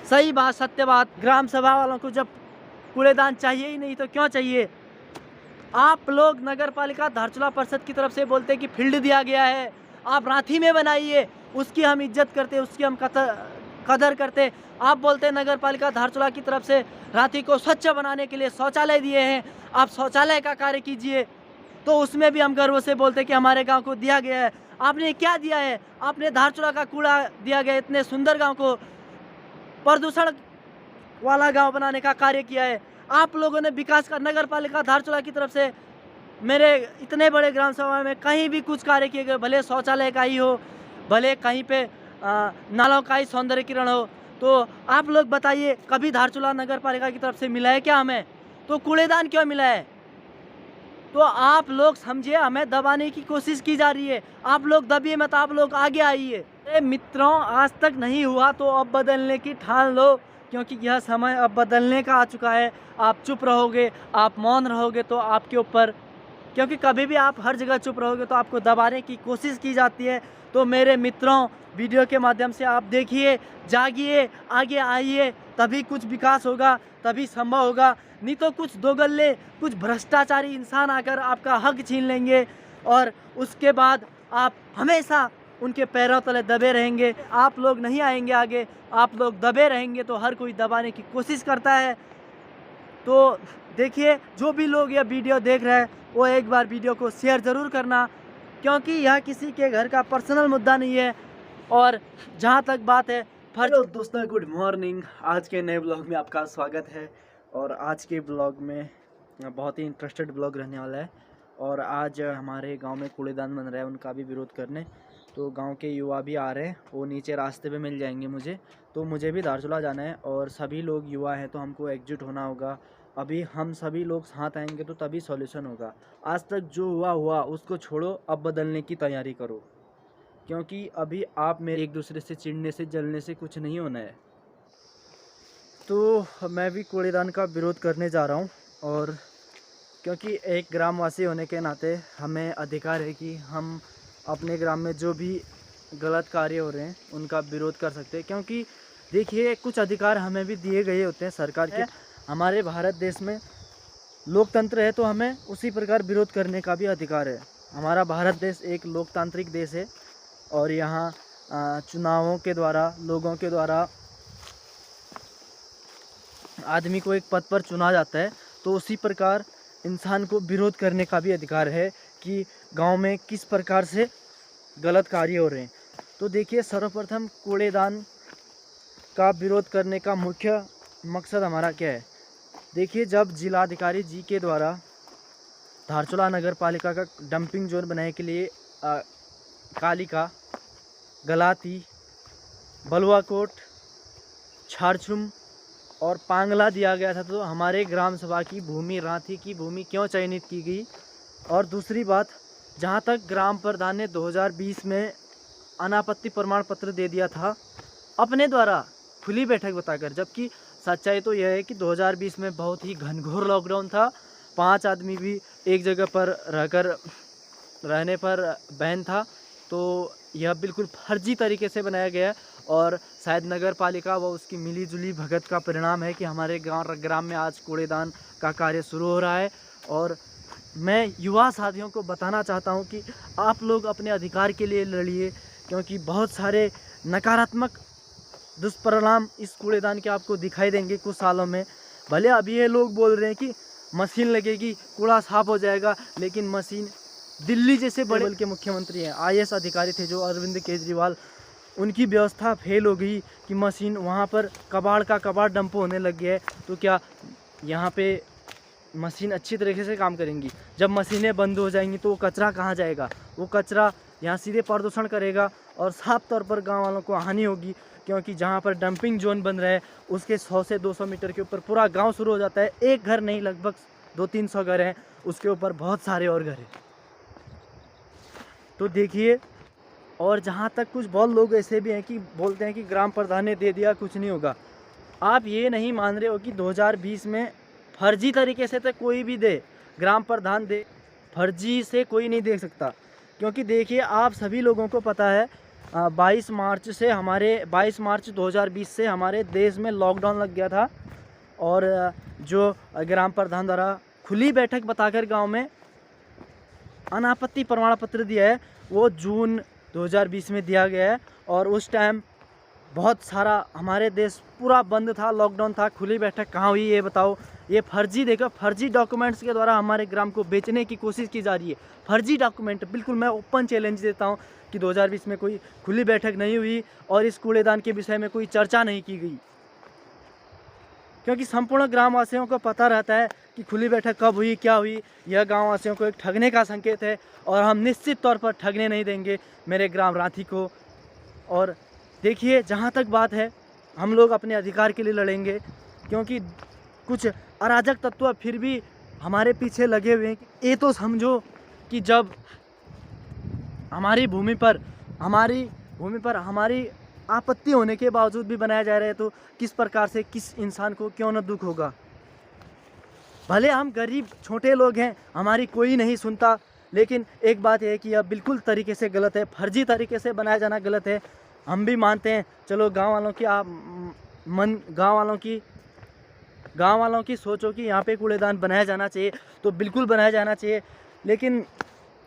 सही बात, सत्य बात। ग्राम सभा वालों को जब कूड़ेदान चाहिए ही नहीं तो क्यों चाहिए? आप लोग नगर पालिका धारचूला परिषद की तरफ से बोलते हैं कि फील्ड दिया गया है, आप रांथी में बनाइए, उसकी हम इज्जत करते, उसकी हम कदर करते। आप बोलते हैं नगर पालिका धारचूला की तरफ से रांथी को स्वच्छ बनाने के लिए शौचालय दिए हैं, आप शौचालय का कार्य कीजिए, तो उसमें भी हम गर्व से बोलते हैं कि हमारे गांव को दिया गया है। आपने क्या दिया है? आपने धारचूला का कूड़ा दिया गया, इतने सुंदर गांव को प्रदूषण वाला गांव बनाने का कार्य किया है। आप लोगों ने विकास का नगर पालिका धारचूला की तरफ से मेरे इतने बड़े ग्राम सभा में कहीं भी कुछ कार्य किए गए, भले शौचालय का ही हो, भले कहीं पे नालों का ही सौंदर्यीकरण हो, तो आप लोग बताइए कभी धारचूला नगर पालिका की तरफ से मिला है क्या हमें? तो कूड़ेदान क्यों मिला है? तो आप लोग समझिए, हमें दबाने की कोशिश की जा रही है। आप लोग दबिए मत, आप लोग आगे आइए। अरे मित्रों, आज तक नहीं हुआ तो अब बदलने की ठान लो, क्योंकि यह समय अब बदलने का आ चुका है। आप चुप रहोगे, आप मौन रहोगे तो आपके ऊपर, क्योंकि कभी भी आप हर जगह चुप रहोगे तो आपको दबाने की कोशिश की जाती है। तो मेरे मित्रों, वीडियो के माध्यम से आप देखिए, जागिए, आगे आइए, तभी कुछ विकास होगा, तभी संभव होगा। नहीं तो कुछ दोगल्ले, कुछ भ्रष्टाचारी इंसान आकर आपका हक छीन लेंगे और उसके बाद आप हमेशा उनके पैरों तले दबे रहेंगे। आप लोग नहीं आएंगे आगे, आप लोग दबे रहेंगे तो हर कोई दबाने की कोशिश करता है। तो देखिए, जो भी लोग यह वीडियो देख रहे हैं वो एक बार वीडियो को शेयर ज़रूर करना, क्योंकि यह किसी के घर का पर्सनल मुद्दा नहीं है। और जहाँ तक बात है हेलो दोस्तों, गुड मॉर्निंग। आज के नए ब्लॉग में आपका स्वागत है। और आज के ब्लॉग में बहुत ही इंटरेस्टेड ब्लॉग रहने वाला है। और आज हमारे गांव में कूड़ेदान बन रहा है, उनका भी विरोध करने। तो गांव के युवा भी आ रहे हैं, वो नीचे रास्ते पे मिल जाएंगे मुझे। तो मुझे भी धारचूला जाना है और सभी लोग युवा हैं तो हमको एकजुट होना होगा। अभी हम सभी लोग साथ आएंगे तो तभी सॉल्यूशन होगा। आज तक जो हुआ हुआ उसको छोड़ो, अब बदलने की तैयारी करो, क्योंकि अभी आप मेरे एक दूसरे से चिढ़ने से जलने से कुछ नहीं होना है। तो मैं भी कूड़ेदान का विरोध करने जा रहा हूँ, और क्योंकि एक ग्रामवासी होने के नाते हमें अधिकार है कि हम अपने ग्राम में जो भी गलत कार्य हो रहे हैं उनका विरोध कर सकते हैं। क्योंकि देखिए, कुछ अधिकार हमें भी दिए गए होते हैं सरकार के। हमारे भारत देश में लोकतंत्र है तो हमें उसी प्रकार विरोध करने का भी अधिकार है। हमारा भारत देश एक लोकतांत्रिक देश है और यहाँ चुनावों के द्वारा, लोगों के द्वारा आदमी को एक पद पर चुना जाता है। तो उसी प्रकार इंसान को विरोध करने का भी अधिकार है कि गांव में किस प्रकार से गलत कार्य हो रहे हैं। तो देखिए, सर्वप्रथम कूड़ेदान का विरोध करने का मुख्य मकसद हमारा क्या है। देखिए, जब जिलाधिकारी जी के द्वारा धारचूला नगर पालिका का डंपिंग जोन बनाने के लिए कालिका, गलाती, बलुआकोट, छारछुम और पांगला दिया गया था, तो हमारे ग्राम सभा की भूमि, रांथी की भूमि क्यों चयनित की गई। और दूसरी बात, जहां तक ग्राम प्रधान ने 2020 में अनापत्ति प्रमाण पत्र दे दिया था अपने द्वारा खुली बैठक बताकर, जबकि सच्चाई तो यह है कि 2020 में बहुत ही घनघोर लॉकडाउन था। 5 आदमी भी एक जगह पर रहने पर बैन था। तो यह बिल्कुल फर्जी तरीके से बनाया गया है और शायद नगर पालिका व उसकी मिली जुली भगत का परिणाम है कि हमारे ग्राम में आज कूड़ेदान का कार्य शुरू हो रहा है। और मैं युवा साथियों को बताना चाहता हूं कि आप लोग अपने अधिकार के लिए लड़िए, क्योंकि बहुत सारे नकारात्मक दुष्परिणाम इस कूड़ेदान के आपको दिखाई देंगे कुछ सालों में। भले अभी ये लोग बोल रहे हैं कि मशीन लगेगी, कूड़ा साफ हो जाएगा, लेकिन मशीन दिल्ली जैसे बड़े के मुख्यमंत्री हैं, IAS अधिकारी थे जो अरविंद केजरीवाल, उनकी व्यवस्था फेल हो गई कि मशीन वहाँ पर कबाड़ का कबाड़ डंप होने लग गया है। तो क्या यहाँ पे मशीन अच्छी तरीके से काम करेंगी? जब मशीनें बंद हो जाएंगी तो वो कचरा कहाँ जाएगा? वो कचरा यहाँ सीधे प्रदूषण करेगा और साफ तौर पर गांव वालों को हानि होगी, क्योंकि जहाँ पर डंपिंग जोन बन रहा है उसके 100 से 200 मीटर के ऊपर पूरा गांव शुरू हो जाता है। एक घर नहीं, लगभग 200-300 घर हैं, उसके ऊपर बहुत सारे और घर हैं। तो देखिए, और जहाँ तक कुछ बहुत लोग ऐसे भी हैं कि बोलते हैं कि ग्राम प्रधान ने दे दिया, कुछ नहीं होगा। आप ये नहीं मान रहे हो कि 2020 में फर्जी तरीके से तो कोई भी दे, ग्राम प्रधान दे, फर्जी से कोई नहीं दे सकता। क्योंकि देखिए, आप सभी लोगों को पता है 22 मार्च 2020 से हमारे देश में लॉकडाउन लग गया था और जो ग्राम प्रधान द्वारा खुली बैठक बताकर गांव में अनापत्ति प्रमाण पत्र दिया है वो जून 2020 में दिया गया है। और उस टाइम बहुत सारा हमारे देश पूरा बंद था, लॉकडाउन था, खुली बैठक कहाँ हुई ये बताओ। ये फर्जी, देखो फर्जी डॉक्यूमेंट्स के द्वारा हमारे ग्राम को बेचने की कोशिश की जा रही है। फर्जी डॉक्यूमेंट, बिल्कुल मैं ओपन चैलेंज देता हूँ कि 2020 में कोई खुली बैठक नहीं हुई और इस कूड़ेदान के विषय में कोई चर्चा नहीं की गई, क्योंकि संपूर्ण ग्रामवासियों को पता रहता है कि खुली बैठक कब हुई, क्या हुई। यह गांववासियों को एक ठगने का संकेत है और हम निश्चित तौर पर ठगने नहीं देंगे मेरे ग्राम रांथी को। और देखिए, जहाँ तक बात है, हम लोग अपने अधिकार के लिए लड़ेंगे, क्योंकि कुछ अराजक तत्व फिर भी हमारे पीछे लगे हुए हैं। ये तो समझो कि जब हमारी भूमि पर हमारी आपत्ति होने के बावजूद भी बनाया जा रहा है, तो किस प्रकार से किस इंसान को क्यों न दुख होगा। भले हम गरीब छोटे लोग हैं, हमारी कोई नहीं सुनता, लेकिन एक बात यह है कि यह बिल्कुल तरीके से गलत है, फर्जी तरीके से बनाया जाना गलत है। हम भी मानते हैं, चलो गांव वालों की सोचो कि यहाँ पे कूड़ेदान बनाया जाना चाहिए तो बिल्कुल बनाया जाना चाहिए, लेकिन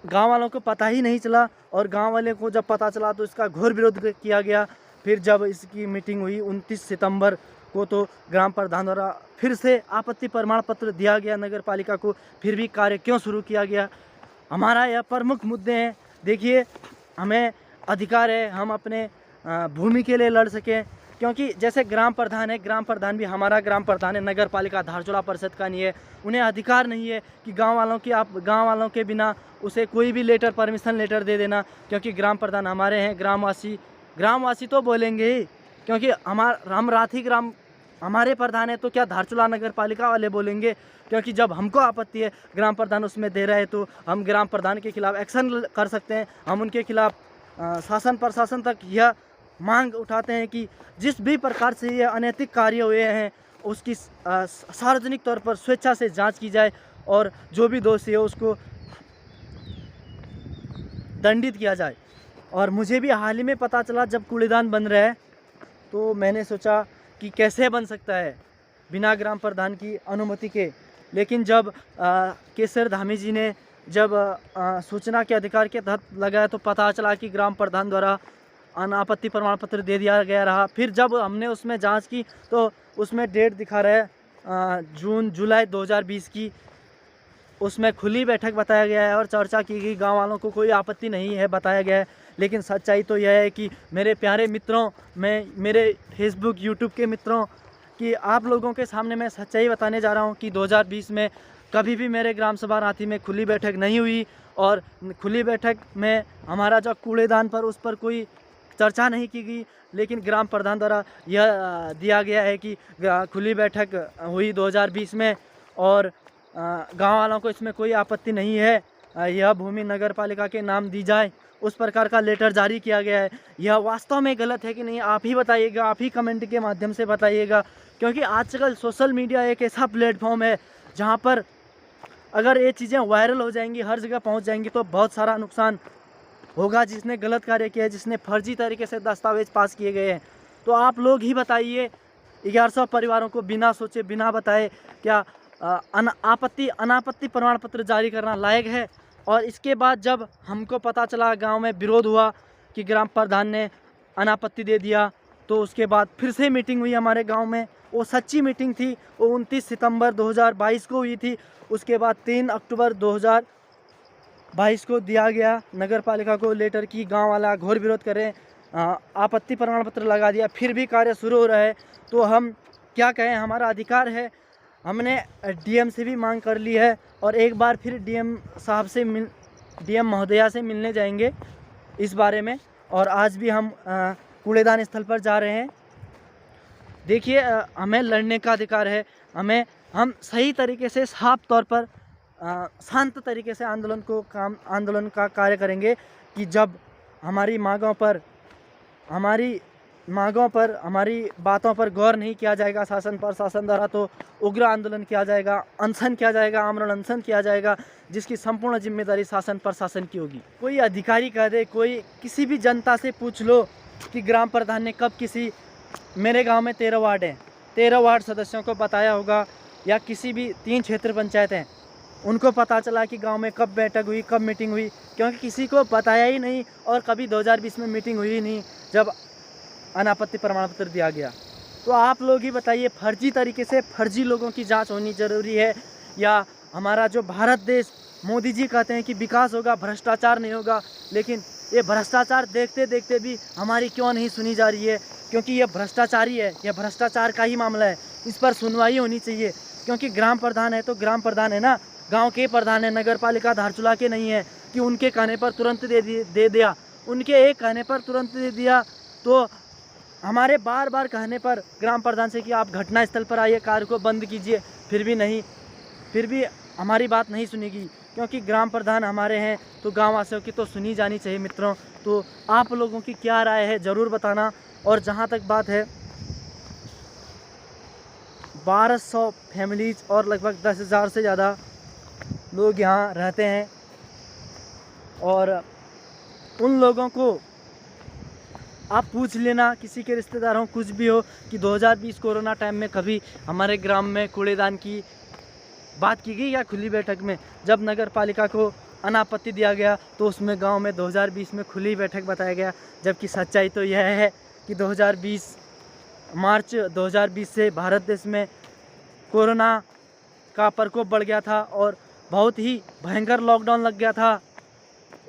गांव वालों को पता ही नहीं चला। और गांव वाले को जब पता चला तो इसका घोर विरोध किया गया। फिर जब इसकी मीटिंग हुई 29 सितंबर को, तो ग्राम प्रधान द्वारा फिर से आपत्ति प्रमाण पत्र दिया गया नगर पालिका को। फिर भी कार्य क्यों शुरू किया गया, हमारा यह प्रमुख मुद्दे हैं। देखिए, हमें अधिकार है हम अपने भूमि के लिए लड़ सकें, क्योंकि जैसे ग्राम प्रधान है, ग्राम प्रधान भी हमारा ग्राम प्रधान है, नगर पालिका धारचूला परिषद का नहीं है। उन्हें अधिकार नहीं है कि गांव वालों के बिना उसे कोई भी परमिशन लेटर दे देना, क्योंकि ग्राम प्रधान हमारे हैं। ग्रामवासी तो बोलेंगे ही, क्योंकि हम राठी ग्राम हमारे प्रधान है, तो क्या धारचूला नगर पालिका वाले बोलेंगे? क्योंकि जब हमको आपत्ति है, ग्राम प्रधान उसमें दे रहा है, तो हम ग्राम प्रधान के खिलाफ एक्शन कर सकते हैं। हम उनके खिलाफ शासन प्रशासन तक यह मांग उठाते हैं कि जिस भी प्रकार से ये अनैतिक कार्य हुए हैं उसकी सार्वजनिक तौर पर स्वेच्छा से जांच की जाए और जो भी दोषी है उसको दंडित किया जाए। और मुझे भी हाल ही में पता चला, जब कूड़ेदान बन रहा है तो मैंने सोचा कि कैसे बन सकता है बिना ग्राम प्रधान की अनुमति के। लेकिन जब केसर धामी जी ने जब सूचना के अधिकार के तहत लगाया तो पता चला कि ग्राम प्रधान द्वारा अनापत्ति प्रमाण पत्र दे दिया गया रहा। फिर जब हमने उसमें जांच की तो उसमें डेट दिखा रहा है जुलाई 2020 की। उसमें खुली बैठक बताया गया है और चर्चा की गई, गांव वालों को कोई आपत्ति नहीं है बताया गया है। लेकिन सच्चाई तो यह है कि मेरे प्यारे मित्रों, मेरे फेसबुक यूट्यूब के मित्रों, कि आप लोगों के सामने मैं सच्चाई बताने जा रहा हूं कि 2020 में कभी भी मेरे ग्राम सभा रांची में खुली बैठक नहीं हुई। और खुली बैठक में हमारा जो कूड़ेदान पर उस पर कोई चर्चा नहीं की गई। लेकिन ग्राम प्रधान द्वारा यह दिया गया है कि खुली बैठक हुई 2020 में और गांव वालों को इसमें कोई आपत्ति नहीं है, यह भूमि नगर पालिका के नाम दी जाए, उस प्रकार का लेटर जारी किया गया है। यह वास्तव में गलत है कि नहीं, आप ही बताइएगा, आप ही कमेंट के माध्यम से बताइएगा। क्योंकि आजकल सोशल मीडिया एक ऐसा प्लेटफॉर्म है जहां पर अगर ये चीज़ें वायरल हो जाएंगी, हर जगह पहुंच जाएंगी, तो बहुत सारा नुकसान होगा जिसने गलत कार्य किया है, जिसने फर्जी तरीके से दस्तावेज पास किए गए हैं। तो आप लोग ही बताइए, 1100 परिवारों को बिना सोचे बिना बताए क्या अनापत्ति प्रमाण पत्र जारी करना लायक है? और इसके बाद जब हमको पता चला, गांव में विरोध हुआ कि ग्राम प्रधान ने अनापत्ति दे दिया, तो उसके बाद फिर से मीटिंग हुई हमारे गांव में। वो सच्ची मीटिंग थी, वो 29 सितंबर 2022 को हुई थी। उसके बाद 3 अक्टूबर 2022 को दिया गया नगर पालिका को लेटर की गांव वाला घोर विरोध कर रहे हैं, आपत्ति प्रमाण पत्र लगा दिया, फिर भी कार्य शुरू हो रहा है। तो हम क्या कहें, हमारा अधिकार है। हमने डीएम से भी मांग कर ली है और एक बार फिर डीएम महोदया से मिलने जाएंगे इस बारे में। और आज भी हम कूड़ेदान स्थल पर जा रहे हैं। देखिए, हमें लड़ने का अधिकार है, हम सही तरीके से साफ तौर पर शांत तरीके से आंदोलन का कार्य करेंगे कि जब हमारी मांगों पर, हमारी मांगों पर, हमारी बातों पर गौर नहीं किया जाएगा शासन प्रशासन द्वारा, तो उग्र आंदोलन किया जाएगा, अनशन किया जाएगा, आमरण अनशन किया जाएगा, जिसकी संपूर्ण जिम्मेदारी शासन प्रशासन की होगी। कोई अधिकारी कह दे, कोई किसी भी जनता से पूछ लो कि ग्राम प्रधान ने कब किसी, मेरे गांव में 13 वार्ड हैं, 13 वार्ड सदस्यों को बताया होगा, या किसी भी 3 क्षेत्र पंचायत हैं उनको पता चला कि गांव में कब बैठक हुई, कब मीटिंग हुई, क्योंकि किसी को बताया ही नहीं। और कभी 2020 में मीटिंग हुई ही नहीं जब अनापत्ति प्रमाण पत्र दिया गया। तो आप लोग ही बताइए, फर्जी तरीके से फर्जी लोगों की जांच होनी ज़रूरी है, या हमारा जो भारत देश, मोदी जी कहते हैं कि विकास होगा, भ्रष्टाचार नहीं होगा, लेकिन ये भ्रष्टाचार देखते देखते भी हमारी क्यों नहीं सुनी जा रही है? क्योंकि ये भ्रष्टाचारी है, यह भ्रष्टाचार का ही मामला है, इस पर सुनवाई होनी चाहिए। क्योंकि ग्राम प्रधान है तो ग्राम प्रधान है ना, गांव के प्रधान है, नगर पालिका धारचूला के नहीं है कि उनके कहने पर तुरंत दे दिया। उनके एक कहने पर तुरंत दे दिया, तो हमारे बार बार कहने पर ग्राम प्रधान से कि आप घटनास्थल पर आइए, कार्य को बंद कीजिए, फिर भी हमारी बात नहीं सुनेगी। क्योंकि ग्राम प्रधान हमारे हैं तो गाँव वासियों की तो सुनी जानी चाहिए। मित्रों, तो आप लोगों की क्या राय है ज़रूर बताना। और जहाँ तक बात है 1200 फैमिलीज और लगभग 10,000 से ज़्यादा लोग यहाँ रहते हैं, और उन लोगों को आप पूछ लेना, किसी के रिश्तेदारों कुछ भी हो, कि 2020 कोरोना टाइम में कभी हमारे ग्राम में कूड़ेदान की बात की गई या खुली बैठक में? जब नगर पालिका को अनापत्ति दिया गया तो उसमें गांव में 2020 में खुली बैठक बताया गया, जबकि सच्चाई तो यह है कि मार्च 2020 से भारत देश में कोरोना का प्रकोप बढ़ गया था और बहुत ही भयंकर लॉकडाउन लग गया था।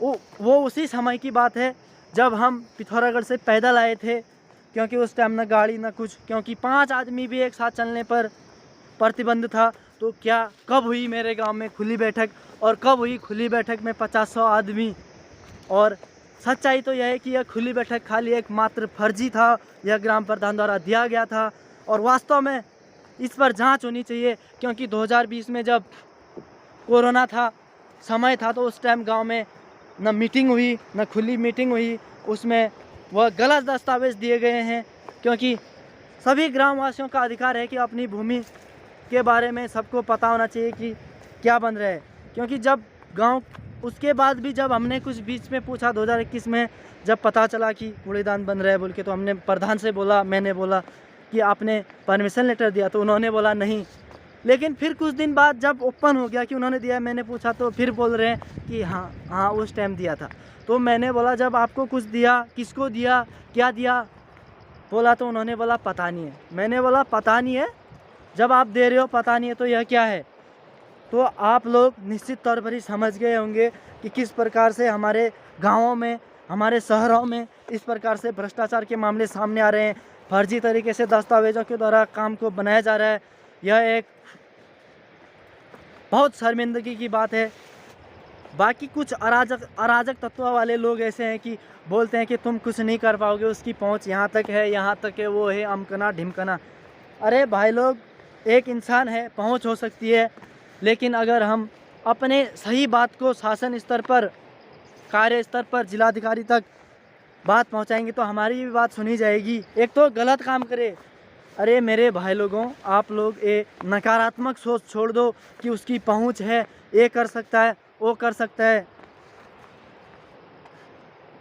वो उसी समय की बात है जब हम पिथौरागढ़ से पैदल आए थे, क्योंकि उस टाइम न गाड़ी न कुछ, क्योंकि 5 आदमी भी एक साथ चलने पर प्रतिबंध था। तो क्या कब हुई मेरे गांव में खुली बैठक, और कब हुई खुली बैठक में 50-100 आदमी? और सच्चाई तो यह है कि यह खुली बैठक खाली एक मात्र फर्जी था, यह ग्राम प्रधान द्वारा दिया गया था, और वास्तव में इस पर जांच होनी चाहिए। क्योंकि 2020 में जब कोरोना था, समय था, तो उस टाइम गांव में न मीटिंग हुई, न खुली मीटिंग हुई, उसमें वह गलत दस्तावेज दिए गए हैं। क्योंकि सभी ग्रामवासियों का अधिकार है कि अपनी भूमि के बारे में सबको पता होना चाहिए कि क्या बन रहा है। क्योंकि जब गांव, उसके बाद भी जब हमने कुछ बीच में पूछा 2021 में, जब पता चला कि कूड़ेदान बन रहा है बोल के, तो हमने प्रधान से बोला, मैंने बोला कि आपने परमिशन लेटर दिया? तो उन्होंने बोला नहीं। लेकिन फिर कुछ दिन बाद जब ओपन हो गया कि उन्होंने दिया, मैंने पूछा तो फिर बोल रहे हैं कि हाँ उस टाइम दिया था। तो मैंने बोला जब आपको कुछ दिया, किसको दिया, क्या दिया? बोला तो उन्होंने बोला पता नहीं है। मैंने बोला पता नहीं है, जब आप दे रहे हो पता नहीं है तो यह क्या है? तो आप लोग निश्चित तौर पर ही समझ गए होंगे कि किस प्रकार से हमारे गाँवों में, हमारे शहरों में इस प्रकार से भ्रष्टाचार के मामले सामने आ रहे हैं। फर्जी तरीके से दस्तावेजों के द्वारा काम को बनाया जा रहा है। यह एक बहुत शर्मिंदगी की बात है। बाकी कुछ अराजक तत्व वाले लोग ऐसे हैं कि बोलते हैं कि तुम कुछ नहीं कर पाओगे, उसकी पहुंच यहाँ तक है, यहाँ तक है, वो है, अमकना ढिमकना। अरे भाई लोग, एक इंसान है, पहुंच हो सकती है, लेकिन अगर हम अपने सही बात को शासन स्तर पर, कार्य स्तर पर, जिलाधिकारी तक बात पहुंचाएंगे तो हमारी भी बात सुनी जाएगी। एक तो गलत काम करे। अरे मेरे भाई लोगों, आप लोग ये नकारात्मक सोच छोड़ दो कि उसकी पहुंच है, ये कर सकता है, वो कर सकता है।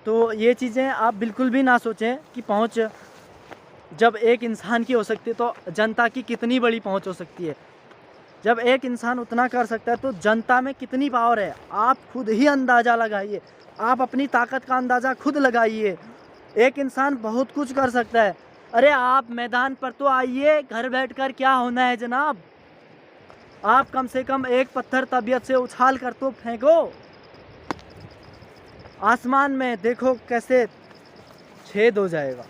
तो ये चीज़ें आप बिल्कुल भी ना सोचें कि पहुंच जब एक इंसान की हो सकती है तो जनता की कितनी बड़ी पहुंच हो सकती है। जब एक इंसान उतना कर सकता है तो जनता में कितनी पावर है, आप खुद ही अंदाज़ा लगाइए। आप अपनी ताकत का अंदाज़ा खुद लगाइए। एक इंसान बहुत कुछ कर सकता है। अरे आप मैदान पर तो आइए, घर बैठकर क्या होना है जनाब? आप कम से कम एक पत्थर तबीयत से उछाल कर तो फेंको आसमान में, देखो कैसे छेद हो जाएगा।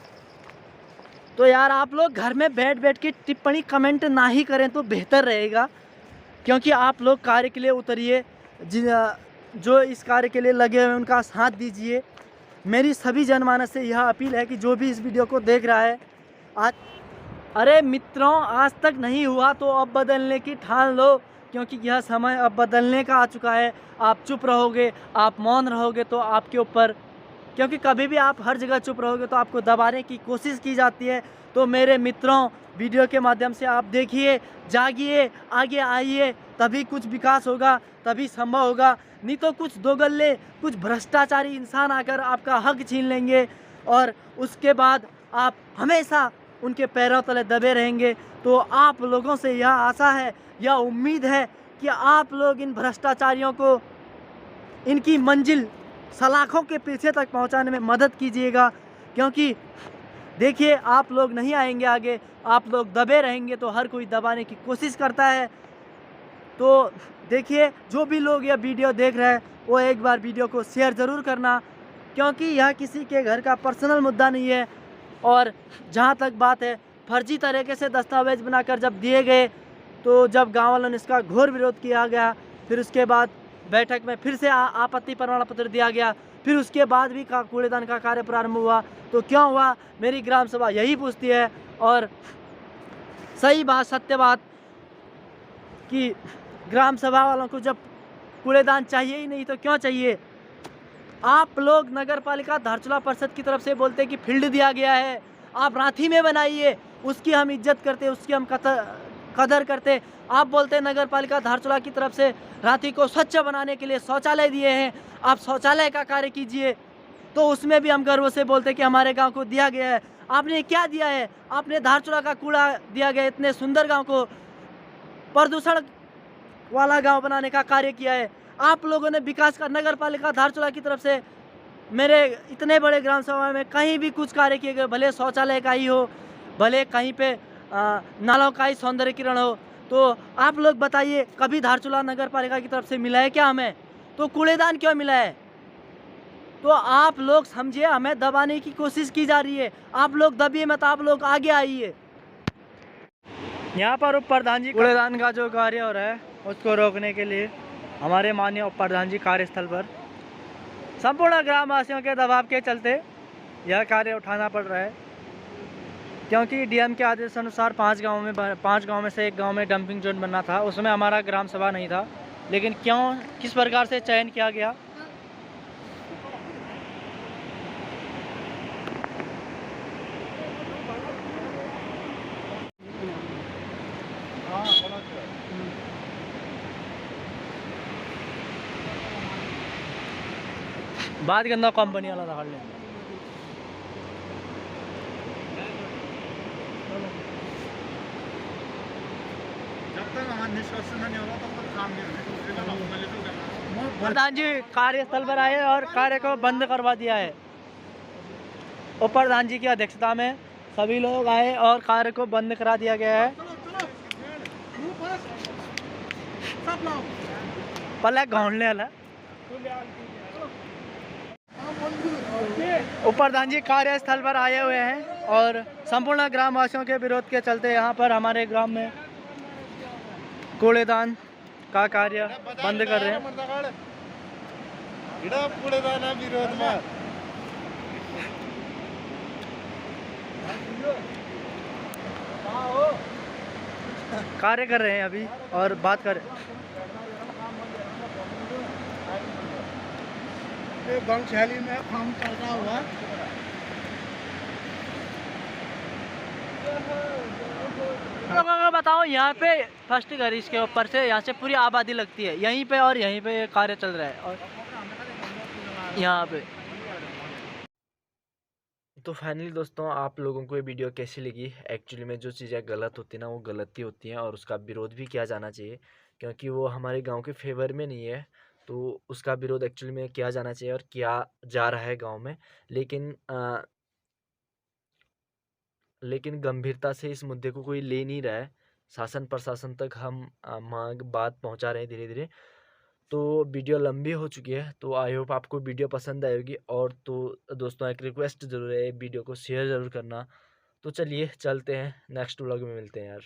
तो यार आप लोग घर में बैठ बैठ के टिप्पणी कमेंट ना ही करें तो बेहतर रहेगा। क्योंकि आप लोग कार्य के लिए उतरिए, जो इस कार्य के लिए लगे हुए उनका साथ दीजिए। मेरी सभी जनमानस से यह अपील है कि जो भी इस वीडियो को देख रहा है, अरे मित्रों, आज तक नहीं हुआ तो अब बदलने की ठान लो, क्योंकि यह समय अब बदलने का आ चुका है। आप चुप रहोगे, आप मौन रहोगे तो आपके ऊपर क्योंकि कभी भी आप हर जगह चुप रहोगे तो आपको दबाने की कोशिश की जाती है। तो मेरे मित्रों, वीडियो के माध्यम से आप देखिए, जागिए, आगे आइए, तभी कुछ विकास होगा, तभी संभव होगा। नहीं तो कुछ दोगल्ले, कुछ भ्रष्टाचारी इंसान आकर आपका हक छीन लेंगे और उसके बाद आप हमेशा उनके पैरों तले दबे रहेंगे। तो आप लोगों से यह आशा है, यह उम्मीद है कि आप लोग इन भ्रष्टाचारियों को इनकी मंजिल सलाखों के पीछे तक पहुंचाने में मदद कीजिएगा। क्योंकि देखिए, आप लोग नहीं आएंगे आगे, आप लोग दबे रहेंगे तो हर कोई दबाने की कोशिश करता है। तो देखिए, जो भी लोग यह वीडियो देख रहे हैं वो एक बार वीडियो को शेयर ज़रूर करना, क्योंकि यह किसी के घर का पर्सनल मुद्दा नहीं है। और जहाँ तक बात है, फर्जी तरीके से दस्तावेज बनाकर जब दिए गए, तो जब गाँव वालों ने इसका घोर विरोध किया गया, फिर उसके बाद बैठक में फिर से आपत्ति प्रमाण पत्र दिया गया, फिर उसके बाद भी कूड़ेदान का कार्य प्रारंभ हुआ। तो क्यों हुआ, मेरी ग्राम सभा यही पूछती है। और सही बात, सत्य बात कि ग्राम सभा वालों को जब कूड़ेदान चाहिए ही नहीं तो क्यों चाहिए। आप लोग नगर पालिका धारचूला परिषद की तरफ से बोलते हैं कि फील्ड दिया गया है, आप रांथी में बनाइए, उसकी हम इज्जत करते, उसकी हम कदर करते। आप बोलते हैं नगर पालिका धारचूला की तरफ से रांथी को स्वच्छ बनाने के लिए शौचालय दिए हैं, आप शौचालय का कार्य कीजिए। तो उसमें भी हम गर्व से बोलते हैं कि हमारे गांव को दिया गया है। आपने क्या दिया है? आपने धारचूला का कूड़ा दिया गया, इतने सुंदर गांव को प्रदूषण वाला गांव बनाने का कार्य किया है। आप लोगों ने विकास का, नगर पालिका धारचूला की तरफ से मेरे इतने बड़े ग्राम सभा में कहीं भी कुछ कार्य किए गए, भले शौचालय का ही हो, भले कहीं पे नालों का ही सौंदर्यीकरण हो। तो आप लोग बताइए, कभी धारचूला नगर पालिका की तरफ से मिला है क्या हमें? तो कूड़ेदान क्यों मिला है? तो आप लोग समझिए, हमें दबाने की कोशिश की जा रही है। आप लोग दबिए मत, आप लोग आगे आइए। यहाँ पर उप प्रधान जी कूड़ेदान का जो कार्य हो रहा है उसको रोकने के लिए हमारे माननीय उप प्रधान जी कार्यस्थल पर संपूर्ण ग्रामवासियों के दबाव के चलते यह कार्य उठाना पड़ रहा है। क्योंकि डीएम के आदेश अनुसार 5 गाँव में से एक गाँव में डंपिंग जोन बनना था, उसमें हमारा ग्राम सभा नहीं था। लेकिन क्यों, किस प्रकार से चयन किया गया, बात गंदा कंपनी वाला रखा ले। जब तक हमारा निष्कर्षण नहीं होगा तब तक काम नहीं होगा। प्रधान जी कार्यस्थल पर आए और कार्य को बंद करवा दिया है। उप प्रधान जी की अध्यक्षता में सभी लोग आए और कार्य को बंद करा दिया गया है। पलक घोंडने वाला उप प्रधान जी कार्यस्थल पर आए हुए हैं और संपूर्ण ग्रामवासियों के विरोध के चलते यहाँ पर हमारे ग्राम में कूड़ेदान का कार्य बंद कर रहे हैं। कूड़ेदान विरोध में कार्य कर रहे हैं अभी और बात कर गौशाली में काम चल रहा हुआ। बताओ, यहाँ पे फर्स्ट घर इसके ऊपर से यहाँ से पूरी आबादी लगती है यहीं पे, और यहीं पे कार्य चल रहा है और यहाँ पे। तो फाइनली दोस्तों, आप लोगों को ये वीडियो कैसी लगी? एक्चुअली में जो चीज़ें गलत होती हैं ना, वो गलत ही होती हैं और उसका विरोध भी किया जाना चाहिए, क्योंकि वो हमारे गांव के फेवर में नहीं है। तो उसका विरोध एक्चुअली में किया जाना चाहिए और किया जा रहा है गांव में। लेकिन गंभीरता से इस मुद्दे को कोई ले नहीं रहा है। शासन प्रशासन तक हम बात पहुंचा रहे हैं धीरे धीरे। तो वीडियो लंबी हो चुकी है, तो आई होप आपको वीडियो पसंद आएगी। और तो दोस्तों, एक रिक्वेस्ट ज़रूर है, वीडियो को शेयर ज़रूर करना। तो चलिए चलते हैं, नेक्स्ट व्लॉग में मिलते हैं यार।